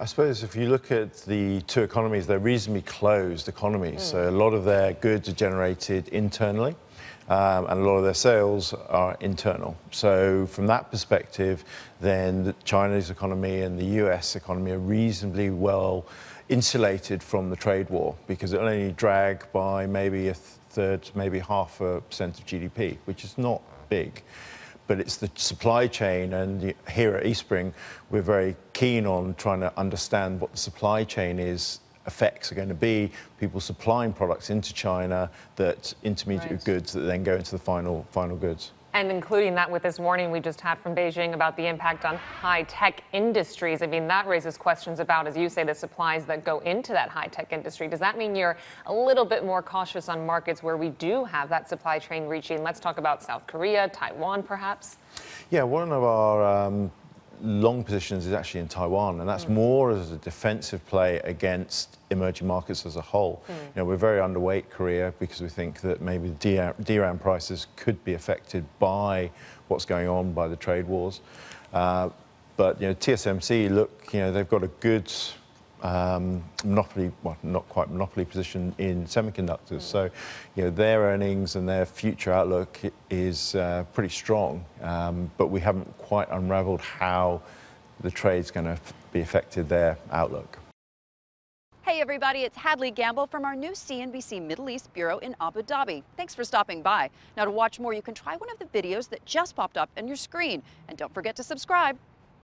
I suppose if you look at the two economies, they're reasonably closed economies. So a lot of their goods are generated internally, and a lot of their sales are internal. So from that perspective, then the Chinese economy and the US economy are reasonably well insulated from the trade war, because it'll only drag by maybe a third, maybe 0.5% of GDP, which is not big. But it's the supply chain, and here at Eastspring, we're very keen on trying to understand what the supply chain effects are going to be, people supplying products into China, that intermediate goods that then go into the final goods. And including that with this warning we just had from Beijing about the impact on high-tech industries. I mean, that raises questions about, as you say, the supplies that go into that high-tech industry. Does that mean you're a little bit more cautious on markets where we do have that supply chain reaching? Let's talk about South Korea, Taiwan, perhaps. Yeah, one of our long positions is actually in Taiwan, and that's more as a defensive play against emerging markets as a whole. You know, we're very underweight Korea because we think that maybe the DRAM prices could be affected by what's going on by the trade wars. But you know, TSMC, look, you know, they've got a good monopoly, well, not quite monopoly position in semiconductors. So, you know, their earnings and their future outlook is pretty strong. But we haven't quite unraveled how the trade's going to be affected their outlook. Hey everybody, it's Hadley Gamble from our new CNBC Middle East Bureau in Abu Dhabi. Thanks for stopping by. Now, to watch more, you can try one of the videos that just popped up on your screen. And don't forget to subscribe.